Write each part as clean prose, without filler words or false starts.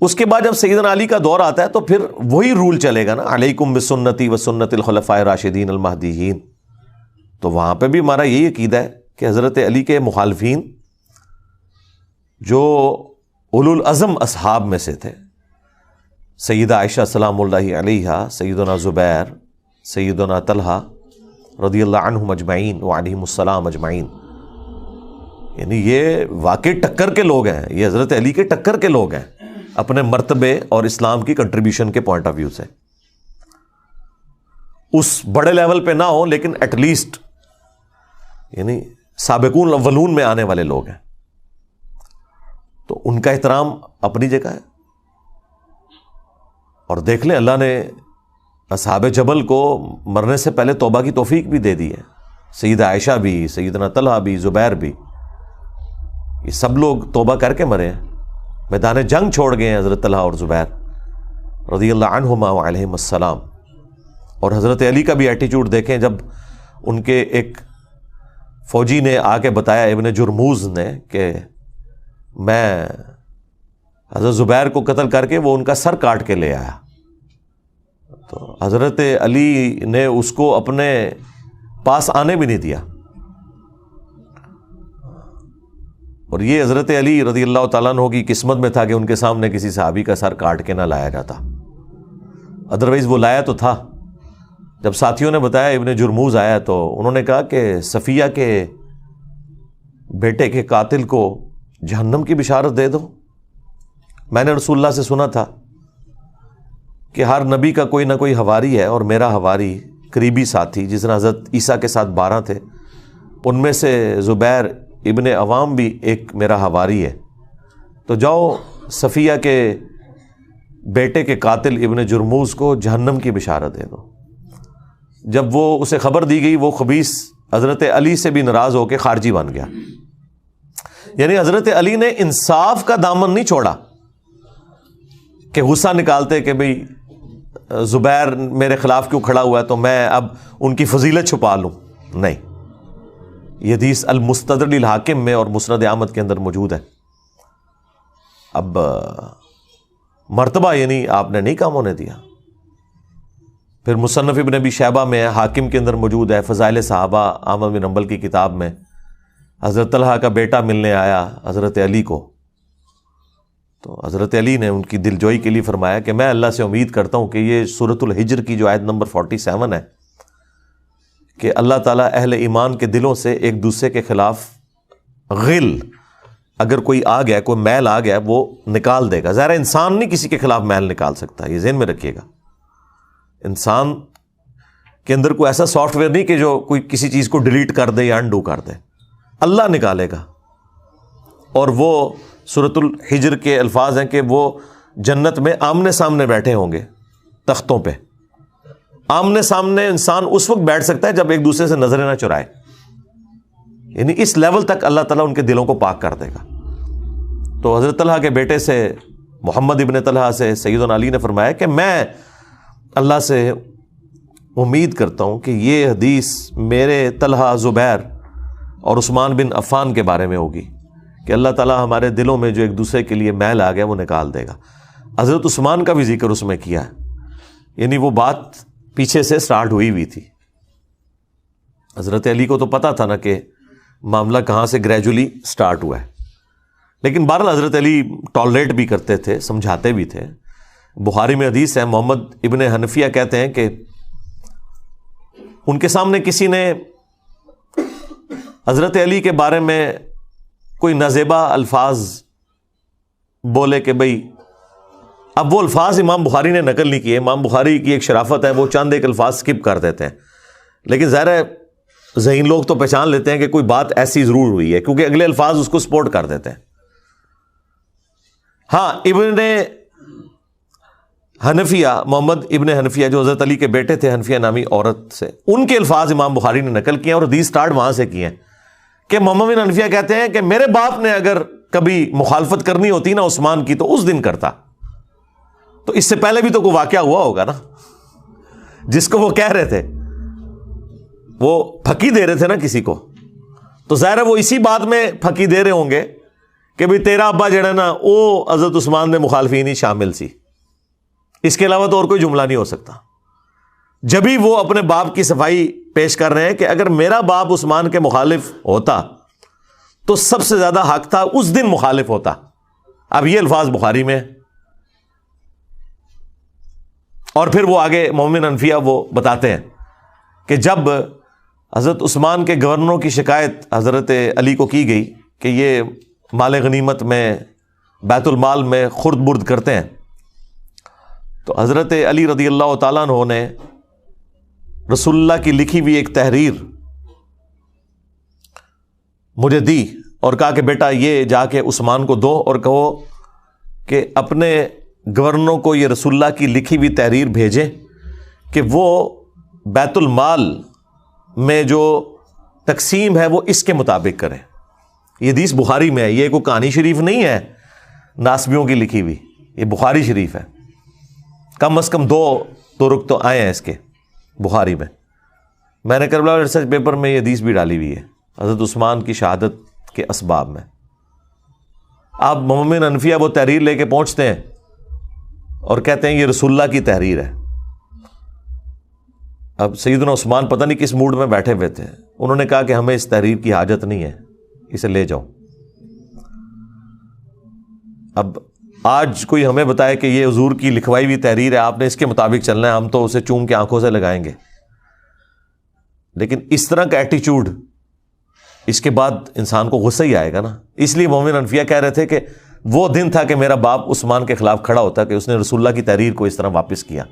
اس کے بعد جب سیدنا علی کا دور آتا ہے تو پھر وہی رول چلے گا نا، علیکم بسنتی و سنت الخلفاء الراشدین المہدیین. تو وہاں پہ بھی ہمارا یہی عقیدہ ہے کہ حضرت علی کے مخالفین جو اولو العزم اصحاب میں سے تھے، سیدہ عائشہ سلام اللہ علیہا، سیدنا زبیر، سیدنا طلحہ رضی اللہ عنہم اجمعین وعلیہم السلام اجمعین، یعنی یہ واقعی ٹکر کے لوگ ہیں، یہ حضرت علی کے ٹکر کے لوگ ہیں اپنے مرتبے اور اسلام کی کنٹریبیوشن کے پوائنٹ آف ویو سے. اس بڑے لیول پہ نہ ہو لیکن ایٹ لیسٹ یعنی سابقون الاولون میں آنے والے لوگ ہیں، تو ان کا احترام اپنی جگہ ہے. اور دیکھ لیں اللہ نے اصحاب جبل کو مرنے سے پہلے توبہ کی توفیق بھی دے دی ہے. سیدہ عائشہ بھی، سیدنا طلحہ بھی، زبیر بھی، یہ سب لوگ توبہ کر کے مرے ہیں، میدان جنگ چھوڑ گئے ہیں حضرت طلحہ اور زبیر رضی اللہ عنہما وعلیہم السلام. اور حضرت علی کا بھی ایٹیچیوڈ دیکھیں، جب ان کے ایک فوجی نے آ کے بتایا، ابن جرموز نے، کہ میں حضرت زبیر کو قتل کر کے وہ ان کا سر کاٹ کے لے آیا، تو حضرت علی نے اس کو اپنے پاس آنے بھی نہیں دیا. اور یہ حضرت علی رضی اللہ تعالیٰ عنہ کی قسمت میں تھا کہ ان کے سامنے کسی صحابی کا سر کاٹ کے نہ لایا جاتا، ادروائز وہ لایا تو تھا. جب ساتھیوں نے بتایا ابن جرموز آیا تو انہوں نے کہا کہ صفیہ کے بیٹے کے قاتل کو جہنم کی بشارت دے دو. میں نے رسول اللہ سے سنا تھا کہ ہر نبی کا کوئی نہ کوئی حواری ہے، اور میرا حواری قریبی ساتھی جس نے حضرت عیسیٰ کے ساتھ 12 تھے، ان میں سے زبیر ابن عوام بھی ایک میرا حواری ہے. تو جاؤ صفیہ کے بیٹے کے قاتل ابن جرموز کو جہنم کی بشارت دے دو. جب وہ اسے خبر دی گئی، وہ خبیث حضرت علی سے بھی ناراض ہو کے خارجی بن گیا. یعنی حضرت علی نے انصاف کا دامن نہیں چھوڑا کہ غصہ نکالتے کہ بھئی زبیر میرے خلاف کیوں کھڑا ہوا ہے تو میں اب ان کی فضیلت چھپا لوں. نہیں، یہ حدیث المستدرک للحاکم میں اور مسند احمد کے اندر موجود ہے. اب مرتبہ یعنی آپ نے نہیں کام ہونے دیا. پھر مصنف ابن ابی شیبہ میں، حاکم کے اندر موجود ہے، فضائل صحابہ احمد بن حنبل کی کتاب میں، حضرت طلحہ کا بیٹا ملنے آیا حضرت علی کو، تو حضرت علی نے ان کی دلجوئی کے لیے فرمایا کہ میں اللہ سے امید کرتا ہوں کہ یہ سورۃ الحجر کی جو آیت نمبر 47 ہے کہ اللہ تعالیٰ اہل ایمان کے دلوں سے ایک دوسرے کے خلاف غل اگر کوئی آ گیا، کوئی میل آ گیا، وہ نکال دے گا. ظاہر انسان نہیں کسی کے خلاف میل نکال سکتا، یہ ذہن میں رکھیے گا. انسان کے اندر کوئی ایسا سافٹ ویئر نہیں کہ جو کوئی کسی چیز کو ڈیلیٹ کر دے یا انڈو کر دے، اللہ نکالے گا. اور وہ سورۃ الحجر کے الفاظ ہیں کہ وہ جنت میں آمنے سامنے بیٹھے ہوں گے تختوں پہ. آمنے سامنے انسان اس وقت بیٹھ سکتا ہے جب ایک دوسرے سے نظریں نہ چرائے، یعنی اس لیول تک اللہ تعالیٰ ان کے دلوں کو پاک کر دے گا. تو حضرت طلحہ کے بیٹے سے، محمد ابن طلحہ سے سیدنا علی نے فرمایا کہ میں اللہ سے امید کرتا ہوں کہ یہ حدیث میرے طلحہ، زبیر اور عثمان بن عفان کے بارے میں ہوگی کہ اللہ تعالیٰ ہمارے دلوں میں جو ایک دوسرے کے لیے میل آ گیا وہ نکال دے گا. حضرت عثمان کا بھی ذکر اس میں کیا ہے، یعنی وہ بات پیچھے سے سٹارٹ ہوئی تھی. حضرت علی کو تو پتا تھا نا کہ معاملہ کہاں سے گریجولی سٹارٹ ہوا ہے، لیکن بہرحال حضرت علی ٹالریٹ بھی کرتے تھے، سمجھاتے بھی تھے. بخاری میں حدیث ہے، محمد ابن حنفیہ کہتے ہیں کہ ان کے سامنے کسی نے حضرت علی کے بارے میں کوئی نازیبا الفاظ بولے کہ بھئی، اب وہ الفاظ امام بخاری نے نقل نہیں کیے. امام بخاری کی ایک شرافت ہے، وہ چند ایک الفاظ سکپ کر دیتے ہیں، لیکن ظاہر ہے ذہین لوگ تو پہچان لیتے ہیں کہ کوئی بات ایسی ضرور ہوئی ہے کیونکہ اگلے الفاظ اس کو سپورٹ کر دیتے ہیں. ہاں، ابن حنفیہ، محمد ابن حنفیہ جو حضرت علی کے بیٹے تھے، حنفیہ نامی عورت سے، ان کے الفاظ امام بخاری نے نقل کیے اور حدیث سٹارٹ وہاں سے کیے ہیں کہ محمد بن حنفیہ کہتے ہیں کہ میرے باپ نے اگر کبھی مخالفت کرنی ہوتی نا عثمان کی تو اس دن کرتا. تو اس سے پہلے بھی تو کوئی واقعہ ہوا ہوگا نا جس کو وہ کہہ رہے تھے، وہ پھکی دے رہے تھے نا کسی کو، تو ظاہر ہے وہ اسی بات میں پھکی دے رہے ہوں گے کہ بھی تیرا ابا جڑا نا وہ حضرت عثمان دے مخالفین ہی شامل سی، اس کے علاوہ تو اور کوئی جملہ نہیں ہو سکتا۔ جبھی وہ اپنے باپ کی صفائی پیش کر رہے ہیں کہ اگر میرا باپ عثمان کے مخالف ہوتا تو سب سے زیادہ حق تھا اس دن مخالف ہوتا۔ اب یہ الفاظ بخاری میں، اور پھر وہ آگے مومن انفیہ وہ بتاتے ہیں کہ جب حضرت عثمان کے گورنروں کی شکایت حضرت علی کو کی گئی کہ یہ مال غنیمت میں بیت المال میں خرد برد کرتے ہیں، تو حضرت علی رضی اللہ تعالیٰ عنہ نے رسول اللہ کی لکھی ہوئی ایک تحریر مجھے دی اور کہا کہ بیٹا یہ جا کے عثمان کو دو اور کہو کہ اپنے گورنروں کو یہ رسول اللہ کی لکھی ہوئی تحریر بھیجیں کہ وہ بیت المال میں جو تقسیم ہے وہ اس کے مطابق کریں۔ یہ حدیث بخاری میں ہے، یہ کوئی کہانی شریف نہیں ہے ناسبیوں کی لکھی ہوئی، یہ بخاری شریف ہے۔ کم از کم دو طرق تو آئے ہیں اس کے بخاری میں نے کربلا ریسرچ پیپر میں یہ حدیث بھی ڈالی ہوئی ہے حضرت عثمان کی شہادت کے اسباب میں۔ آپ مومن انفیہ وہ تحریر لے کے پہنچتے ہیں اور کہتے ہیں یہ رسول اللہ کی تحریر ہے۔ اب سیدنا عثمان پتہ نہیں کس موڈ میں بیٹھے ہوئے تھے، انہوں نے کہا کہ ہمیں اس تحریر کی حاجت نہیں ہے، اسے لے جاؤ۔ اب آج کوئی ہمیں بتائے کہ یہ حضور کی لکھوائی ہوئی تحریر ہے، آپ نے اس کے مطابق چلنا ہے، ہم تو اسے چوم کے آنکھوں سے لگائیں گے۔ لیکن اس طرح کا ایٹیچیوڈ اس کے بعد انسان کو غصہ ہی آئے گا نا۔ اس لیے مومن انفیہ کہہ رہے تھے کہ وہ دن تھا کہ میرا باپ عثمان کے خلاف کھڑا ہوتا کہ اس نے رسول اللہ کی تحریر کو اس طرح واپس کیا۔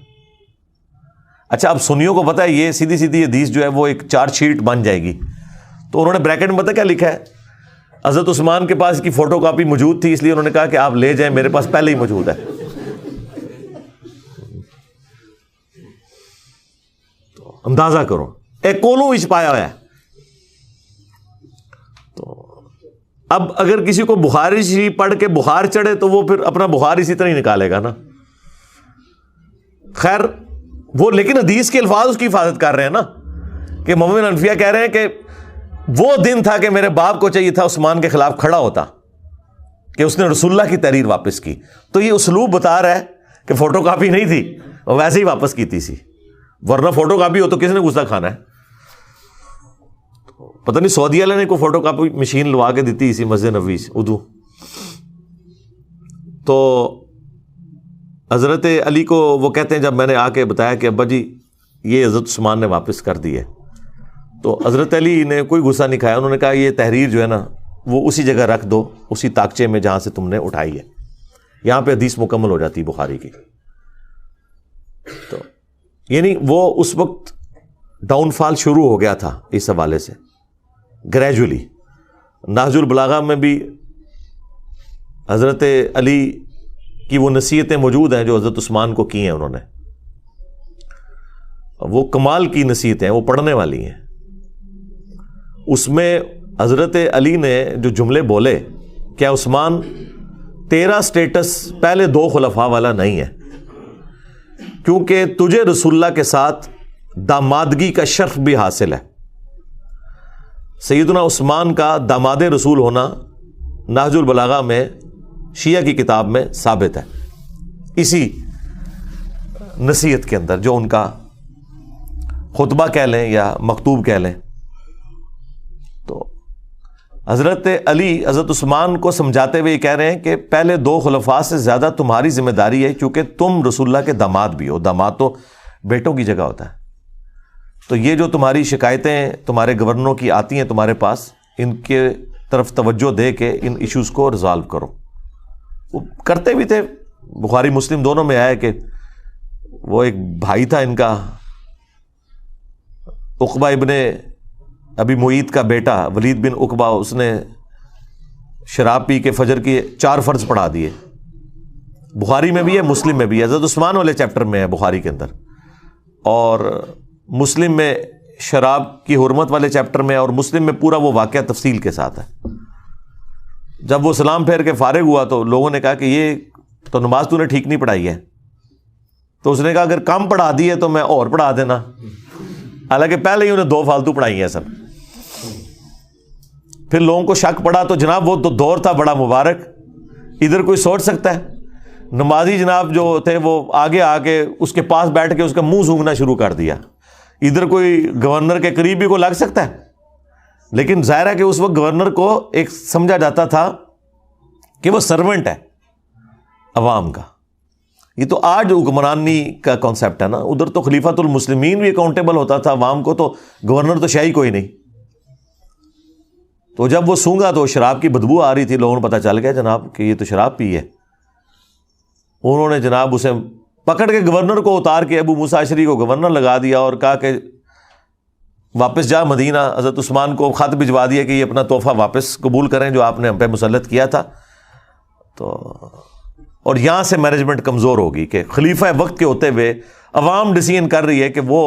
اچھا اب سنیوں کو پتہ ہے یہ سیدھی سیدھی حدیث جو ہے وہ ایک چارج شیٹ بن جائے گی، تو انہوں نے بریکٹ میں پتہ کیا لکھا ہے، حضرت عثمان کے پاس کی فوٹو کاپی موجود تھی اس لیے انہوں نے کہا کہ آپ لے جائیں، میرے پاس پہلے ہی موجود ہے۔ تو اندازہ کرو ایک کولو وچ پایا ہوا ہے۔ تو اب اگر کسی کو بخاری شریف پڑھ کے بخار چڑھے تو وہ پھر اپنا بخار اسی طرح ہی نکالے گا نا۔ خیر وہ لیکن حدیث کے الفاظ اس کی حفاظت کر رہے ہیں نا، کہ مومن انفیہ کہہ رہے ہیں کہ وہ دن تھا کہ میرے باپ کو چاہیے تھا عثمان کے خلاف کھڑا ہوتا کہ اس نے رسول اللہ کی تحریر واپس کی۔ تو یہ اسلوب بتا رہا ہے کہ فوٹو کاپی نہیں تھی، وہ ویسے ہی واپس کی تھی سی، ورنہ فوٹو کاپی ہو تو کس نے غصہ کھانا ہے۔ پتہ نہیں سعودی والے نے کوئی فوٹو کاپی مشین لوا کے دیتی اسی مسجد نبوی سے اردو۔ تو حضرت علی کو وہ کہتے ہیں جب میں نے آ کے بتایا کہ ابا جی یہ حضرت عثمان نے واپس کر دی ہے، تو حضرت علی نے کوئی غصہ نہیں کھایا، انہوں نے کہا یہ تحریر جو ہے نا وہ اسی جگہ رکھ دو، اسی تاکچے میں جہاں سے تم نے اٹھائی ہے، یہاں پہ حدیث مکمل ہو جاتی بخاری کی۔ تو یعنی وہ اس وقت ڈاؤن فال شروع ہو گیا تھا اس حوالے سے گریجولی۔ نہج البلاغہ میں بھی حضرت علی کی وہ نصیحتیں موجود ہیں جو حضرت عثمان کو کی ہیں انہوں نے، وہ کمال کی نصیحتیں ہیں، وہ پڑھنے والی ہیں۔ اس میں حضرت علی نے جو جملے بولے، کیا عثمان تیرا سٹیٹس پہلے دو خلفاء والا نہیں ہے، کیونکہ تجھے رسول اللہ کے ساتھ دامادگی کا شرف بھی حاصل ہے۔ سیدنا عثمان کا داماد رسول ہونا نہج البلاغہ میں شیعہ کی کتاب میں ثابت ہے، اسی نصیحت کے اندر جو ان کا خطبہ کہہ لیں یا مکتوب کہہ لیں۔ تو حضرت علی حضرت عثمان کو سمجھاتے ہوئے یہ کہہ رہے ہیں کہ پہلے دو خلفاء سے زیادہ تمہاری ذمہ داری ہے، کیونکہ تم رسول اللہ کے داماد بھی ہو، داماد تو بیٹوں کی جگہ ہوتا ہے۔ تو یہ جو تمہاری شکایتیں تمہارے گورنروں کی آتی ہیں تمہارے پاس، ان کے طرف توجہ دے کے ان ایشوز کو ریزالو کرو۔ وہ کرتے بھی تھے، بخاری مسلم دونوں میں آیا کہ وہ ایک بھائی تھا ان کا عقبہ ابن ابی معیط کا بیٹا ولید بن عقبہ، اس نے شراب پی کے فجر کی 4 فرض پڑھا دیے۔ بخاری میں بھی ہے، مسلم میں بھی ہے، حضرت عثمان والے چیپٹر میں ہے بخاری کے اندر، اور مسلم میں شراب کی حرمت والے چیپٹر میں، اور مسلم میں پورا وہ واقعہ تفصیل کے ساتھ ہے۔ جب وہ سلام پھیر کے فارغ ہوا تو لوگوں نے کہا کہ یہ تو نماز تو نے ٹھیک نہیں پڑھائی ہے، تو اس نے کہا اگر کم پڑھا دی ہے تو میں اور پڑھا دینا، حالانکہ پہلے ہی انہیں 2 فالتو پڑھائی ہیں سب۔ پھر لوگوں کو شک پڑا تو جناب وہ تو دور تھا بڑا مبارک، ادھر کوئی سوچ سکتا ہے؟ نمازی جناب جو تھے وہ آگے آ کے اس کے پاس بیٹھ کے اس کا منہ سونگھنا شروع کر دیا، ادھر کوئی گورنر کے قریب بھی کو لگ سکتا ہے؟ لیکن ظاہر ہے کہ اس وقت گورنر کو ایک سمجھا جاتا تھا کہ وہ سرونٹ ہے عوام کا. یہ تو آج حکمرانی کا کانسیپٹ ہے نا، ادھر تو خلیفۃ المسلمین بھی اکاؤنٹیبل ہوتا تھا عوام کو، تو گورنر تو شاہی کوئی نہیں. تو جب وہ سونگا تو شراب کی بدبو آ رہی تھی، لوگوں نے پتہ چل گیا جناب کہ یہ تو شراب پی ہے. انہوں نے جناب اسے پکڑ کے گورنر کو اتار کے ابو موسیٰ اشعری کو گورنر لگا دیا اور کہا کہ واپس جا مدینہ. حضرت عثمان کو خط بھجوا دیا کہ یہ اپنا تحفہ واپس قبول کریں جو آپ نے ہم پہ مسلط کیا تھا. تو اور یہاں سے مینجمنٹ کمزور ہوگی کہ خلیفہ وقت کے ہوتے ہوئے عوام ڈیسیژن کر رہی ہے کہ وہ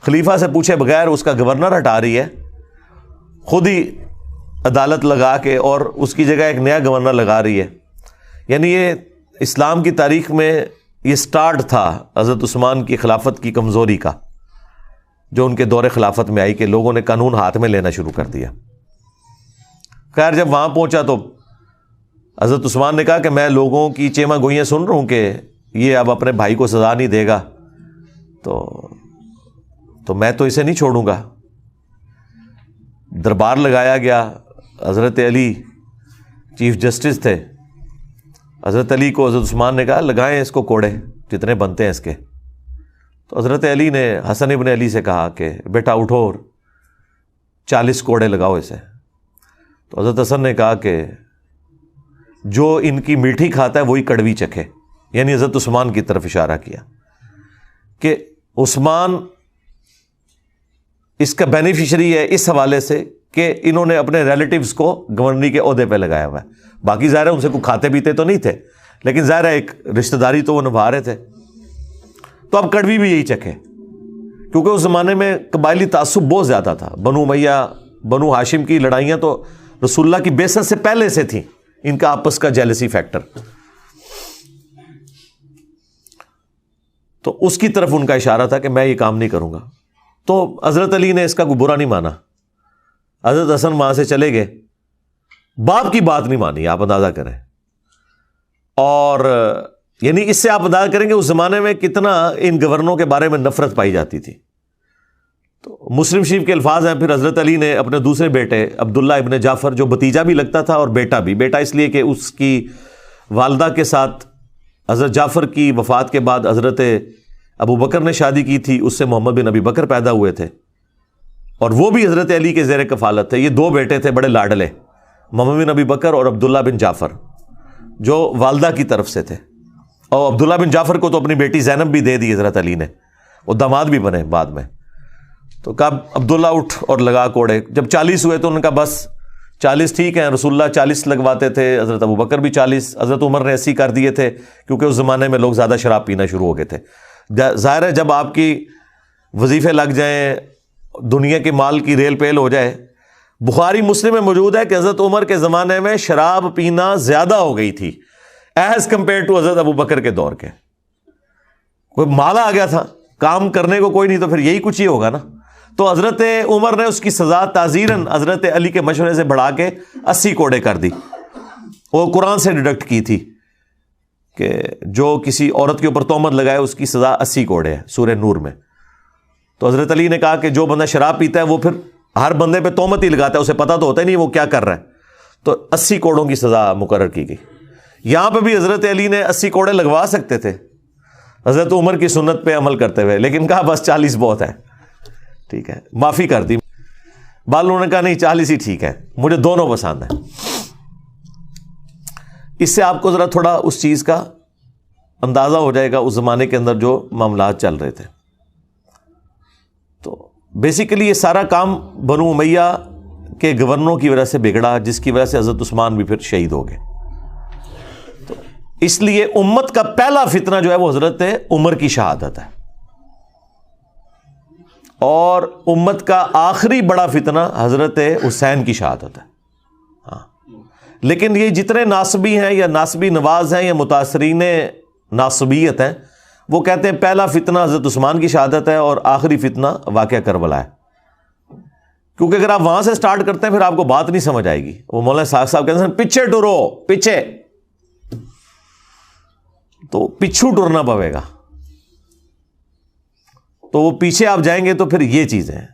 خلیفہ سے پوچھے بغیر اس کا گورنر ہٹا رہی ہے، خود ہی عدالت لگا کے اور اس کی جگہ ایک نیا گورنر لگا رہی ہے. یعنی یہ اسلام کی تاریخ میں یہ سٹارٹ تھا حضرت عثمان کی خلافت کی کمزوری کا، جو ان کے دور خلافت میں آئی کہ لوگوں نے قانون ہاتھ میں لینا شروع کر دیا. خیر جب وہاں پہنچا تو حضرت عثمان نے کہا کہ میں لوگوں کی چیما گوئیاں سن رہا ہوں کہ یہ اب اپنے بھائی کو سزا نہیں دے گا، تو میں تو اسے نہیں چھوڑوں گا. دربار لگایا گیا، حضرت علی چیف جسٹس تھے. حضرت علی کو حضرت عثمان نے کہا لگائیں اس کو کوڑے جتنے بنتے ہیں اس کے. تو حضرت علی نے حسن ابن علی سے کہا کہ بیٹا اٹھو 40 کوڑے لگاؤ اسے. تو حضرت حسن نے کہا کہ جو ان کی میٹھی کھاتا ہے وہی کڑوی چکھے، یعنی حضرت عثمان کی طرف اشارہ کیا کہ عثمان اس کا بینیفیشری ہے اس حوالے سے کہ انہوں نے اپنے ریلیٹیوز کو گورنری کے عہدے پہ لگایا ہوا ہے. باقی ظاہر ہے ان سے کوئی کھاتے پیتے تو نہیں تھے، لیکن ظاہر ہے ایک رشتہ داری تو وہ نبھا رہے تھے. تو اب کڑوی بھی یہی چکھے، کیونکہ اس زمانے میں قبائلی تعصب بہت زیادہ تھا. بنو امیہ بنو ہاشم کی لڑائیاں تو رسول اللہ کی بعثت سے پہلے سے تھیں، ان کا آپس کا جیلسی فیکٹر. تو اس کی طرف ان کا اشارہ تھا کہ میں یہ کام نہیں کروں گا. تو حضرت علی نے اس کا کوئی برا نہیں مانا. حضرت حسن وہاں سے چلے گئے، باپ کی بات نہیں مانی، آپ اندازہ کریں. اور یعنی اس سے آپ اندازہ کریں گے اس زمانے میں کتنا ان گورنروں کے بارے میں نفرت پائی جاتی تھی. تو مسلم شریف کے الفاظ ہیں، پھر حضرت علی نے اپنے دوسرے بیٹے عبداللہ ابن جعفر، جو بھتیجا بھی لگتا تھا اور بیٹا بھی، بیٹا اس لیے کہ اس کی والدہ کے ساتھ حضرت جعفر کی وفات کے بعد حضرت ابو بکر نے شادی کی تھی، اس سے محمد بن ابی بکر پیدا ہوئے تھے اور وہ بھی حضرت علی کے زیر کفالت تھے. یہ 2 بیٹے تھے بڑے لاڈلے، محمد بن ابی بکر اور عبداللہ بن جعفر، جو والدہ کی طرف سے تھے. اور عبداللہ بن جعفر کو تو اپنی بیٹی زینب بھی دے دی حضرت علی نے، وہ داماد بھی بنے بعد میں. تو کہا عبداللہ اٹھ اور لگا کوڑے. جب 40 ہوئے تو انہوں نے کہا بس 40 ٹھیک ہیں. رسول اللہ 40 لگواتے تھے، حضرت ابو بکر بھی 40، حضرت عمر نے 80 کر دیے تھے، کیونکہ اس زمانے میں لوگ زیادہ شراب پینا شروع ہو گئے تھے. ظاہر ہے جب آپ کی وظیفے لگ جائیں، دنیا کے مال کی ریل پیل ہو جائے. بخاری مسلم میں موجود ہے کہ حضرت عمر کے زمانے میں شراب پینا زیادہ ہو گئی تھی ایز کمپیئر ٹو حضرت ابو بکر کے دور کے. کوئی مال آ گیا تھا، کام کرنے کو کوئی نہیں، تو پھر یہی کچھ ہی ہوگا نا. تو حضرت عمر نے اس کی سزا تعزیراً حضرت علی کے مشورے سے بڑھا کے 80 کوڑے کر دی. وہ قرآن سے ڈیڈکٹ کی تھی کہ جو کسی عورت کے اوپر تہمت لگائے اس کی سزا 80 کوڑے ہے، سورہ نور میں. تو حضرت علی نے کہا کہ جو بندہ شراب پیتا ہے وہ پھر ہر بندے پہ تہمت ہی لگاتا ہے، اسے پتہ تو ہوتا ہی نہیں وہ کیا کر رہا ہے. تو 80 کوڑوں کی سزا مقرر کی گئی. یہاں پہ بھی حضرت علی نے 80 کوڑے لگوا سکتے تھے حضرت عمر کی سنت پہ عمل کرتے ہوئے، لیکن کہا بس 40 بہت ہے، ٹھیک ہے، معافی کر دی. بالوں نے کہا نہیں 40 ہی ٹھیک ہے، مجھے دونوں پسند ہیں. اس سے آپ کو ذرا تھوڑا اس چیز کا اندازہ ہو جائے گا اس زمانے کے اندر جو معاملات چل رہے تھے. تو بیسیکلی یہ سارا کام بنو امیہ کے گورنروں کی وجہ سے بگڑا، جس کی وجہ سے حضرت عثمان بھی پھر شہید ہو گئے. تو اس لیے امت کا پہلا فتنہ جو ہے وہ حضرت عمر کی شہادت ہے، اور امت کا آخری بڑا فتنہ حضرت حسین کی شہادت ہے. ہاں، لیکن یہ جتنے ناصبی ہیں یا ناصبی نواز ہیں یا متاثرین ناصبیت ہیں، وہ کہتے ہیں پہلا فتنہ حضرت عثمان کی شہادت ہے اور آخری فتنہ واقعہ کربلا ہے، کیونکہ اگر آپ وہاں سے سٹارٹ کرتے ہیں پھر آپ کو بات نہیں سمجھ آئے گی. وہ مولانا اسحاق صاحب کہتے ہیں پیچھے ٹرو, پیچھے, تو پیچھو ٹرنا پڑے گا. تو وہ پیچھے آپ جائیں گے تو پھر یہ چیزیں ہیں.